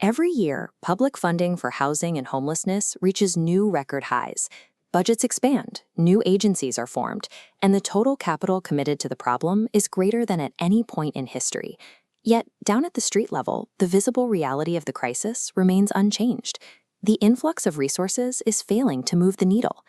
Every year, public funding for housing and homelessness reaches new record highs. Budgets expand, new agencies are formed, and the total capital committed to the problem is greater than at any point in history. Yet, down at the street level, the visible reality of the crisis remains unchanged. The influx of resources is failing to move the needle.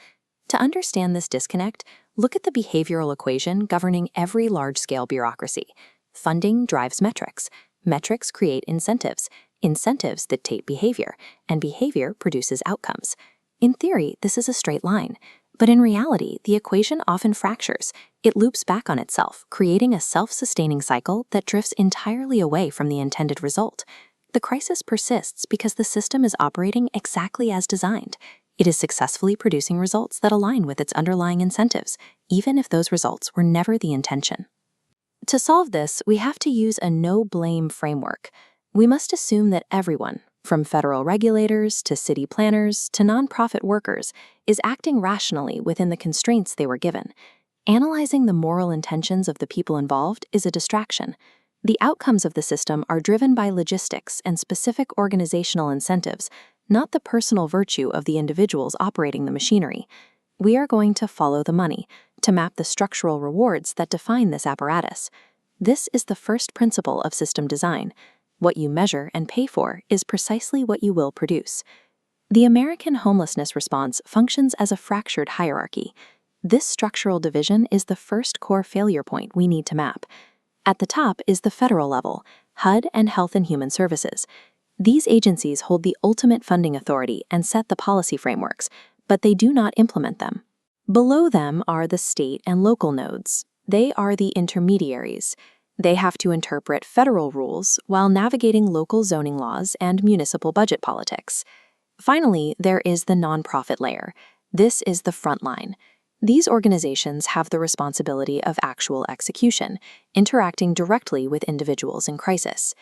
To understand this disconnect, look at the behavioral equation governing every large-scale bureaucracy. Funding drives metrics. Metrics create incentives. Incentives dictate behavior, and behavior produces outcomes. In theory, this is a straight line, but in reality, the equation often fractures. It loops back on itself, creating a self-sustaining cycle that drifts entirely away from the intended result. The crisis persists because the system is operating exactly as designed. It is successfully producing results that align with its underlying incentives, even if those results were never the intention. To solve this, we have to use a no-blame framework. We must assume that everyone, from federal regulators to city planners to nonprofit workers, is acting rationally within the constraints they were given. Analyzing the moral intentions of the people involved is a distraction. The outcomes of the system are driven by logistics and specific organizational incentives, not the personal virtue of the individuals operating the machinery. We are going to follow the money, to map the structural rewards that define this apparatus. This is the first principle of system design. What you measure and pay for is precisely what you will produce. The American homelessness response functions as a fractured hierarchy. This structural division is the first core failure point we need to map. At the top is the federal level, HUD and Health and Human Services. These agencies hold the ultimate funding authority and set the policy frameworks, but they do not implement them. Below them are the state and local nodes. They are the intermediaries. They have to interpret federal rules while navigating local zoning laws and municipal budget politics. Finally, there is the nonprofit layer. This is the front line. These organizations have the responsibility of actual execution, interacting directly with individuals in crisis.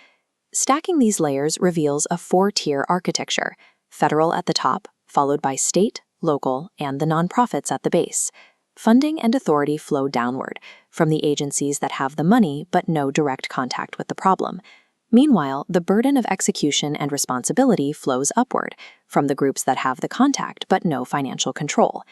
Stacking these layers reveals a four-tier architecture: federal at the top, followed by state, local, and the nonprofits at the base. Funding and authority flow downward, from the agencies that have the money but no direct contact with the problem. Meanwhile, the burden of execution and responsibility flows upward, from the groups that have the contact but no financial control.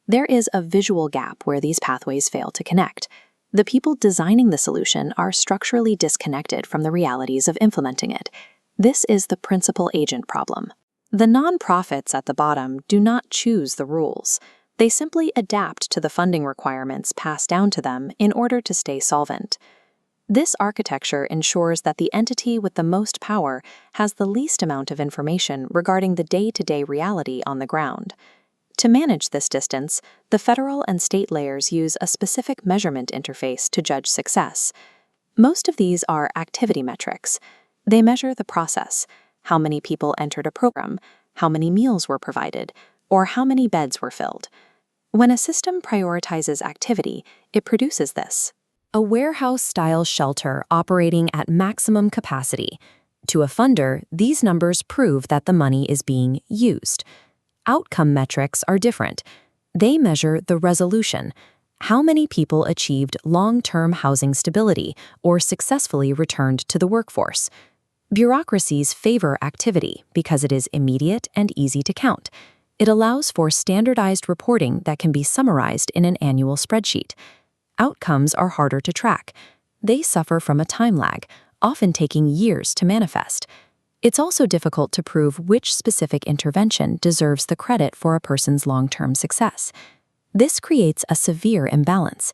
There is a visual gap where these pathways fail to connect. The people designing the solution are structurally disconnected from the realities of implementing it. This is the principal agent problem. The nonprofits at the bottom do not choose the rules. They simply adapt to the funding requirements passed down to them in order to stay solvent. This architecture ensures that the entity with the most power has the least amount of information regarding the day-to-day reality on the ground. To manage this distance, the federal and state layers use a specific measurement interface to judge success. Most of these are activity metrics. They measure the process: how many people entered a program, how many meals were provided, or how many beds were filled. When a system prioritizes activity, it produces this: a warehouse-style shelter operating at maximum capacity. To a funder, these numbers prove that the money is being used. Outcome metrics are different. They measure the resolution: how many people achieved long-term housing stability or successfully returned to the workforce. Bureaucracies favor activity because it is immediate and easy to count. It allows for standardized reporting that can be summarized in an annual spreadsheet. Outcomes are harder to track. They suffer from a time lag, often taking years to manifest. It's also difficult to prove which specific intervention deserves the credit for a person's long-term success. This creates a severe imbalance.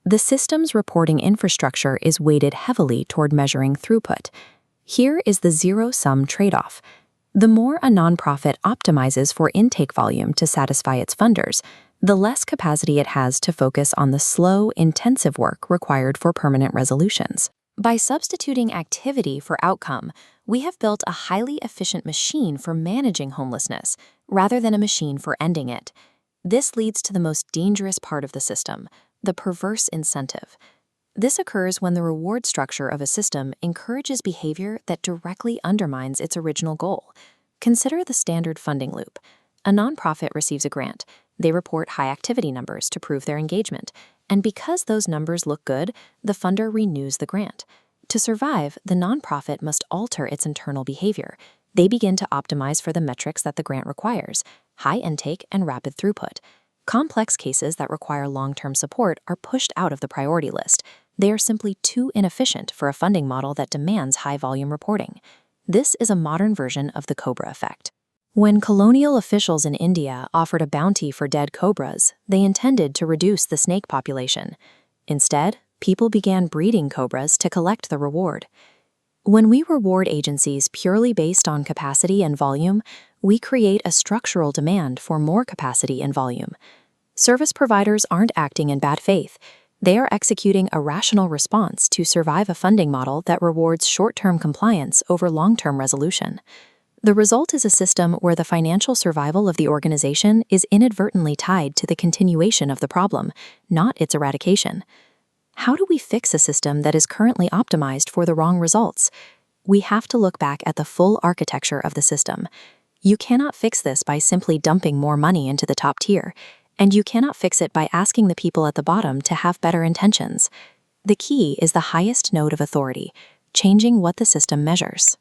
The system's reporting infrastructure is weighted heavily toward measuring throughput. Here is the zero-sum trade-off. The more a nonprofit optimizes for intake volume to satisfy its funders, the less capacity it has to focus on the slow, intensive work required for permanent resolutions. By substituting activity for outcome, we have built a highly efficient machine for managing homelessness, rather than a machine for ending it. This leads to the most dangerous part of the system: the perverse incentive. This occurs when the reward structure of a system encourages behavior that directly undermines its original goal. Consider the standard funding loop. A nonprofit receives a grant. They report high activity numbers to prove their engagement, and because those numbers look good, the funder renews the grant. To survive, the nonprofit must alter its internal behavior. They begin to optimize for the metrics that the grant requires: high intake and rapid throughput. Complex cases that require long-term support are pushed out of the priority list. They are simply too inefficient for a funding model that demands high-volume reporting. This is a modern version of the cobra effect. When colonial officials in India offered a bounty for dead cobras, they intended to reduce the snake population. Instead, people began breeding cobras to collect the reward. When we reward agencies purely based on capacity and volume, we create a structural demand for more capacity and volume. Service providers aren't acting in bad faith. They are executing a rational response to survive a funding model that rewards short-term compliance over long-term resolution. The result is a system where the financial survival of the organization is inadvertently tied to the continuation of the problem, not its eradication. How do we fix a system that is currently optimized for the wrong results? We have to look back at the full architecture of the system. You cannot fix this by simply dumping more money into the top tier, and you cannot fix it by asking the people at the bottom to have better intentions. The key is the highest node of authority, changing what the system measures.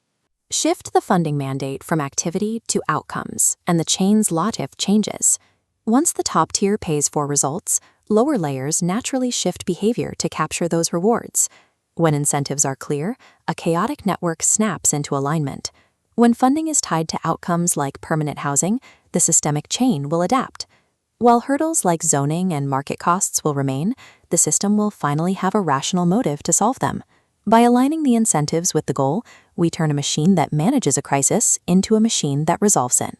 Shift the funding mandate from activity to outcomes, and the chain's LOTIF changes. Once the top tier pays for results, lower layers naturally shift behavior to capture those rewards. When incentives are clear, a chaotic network snaps into alignment. When funding is tied to outcomes like permanent housing, the systemic chain will adapt. While hurdles like zoning and market costs will remain, the system will finally have a rational motive to solve them. By aligning the incentives with the goal, we turn a machine that manages a crisis into a machine that resolves it.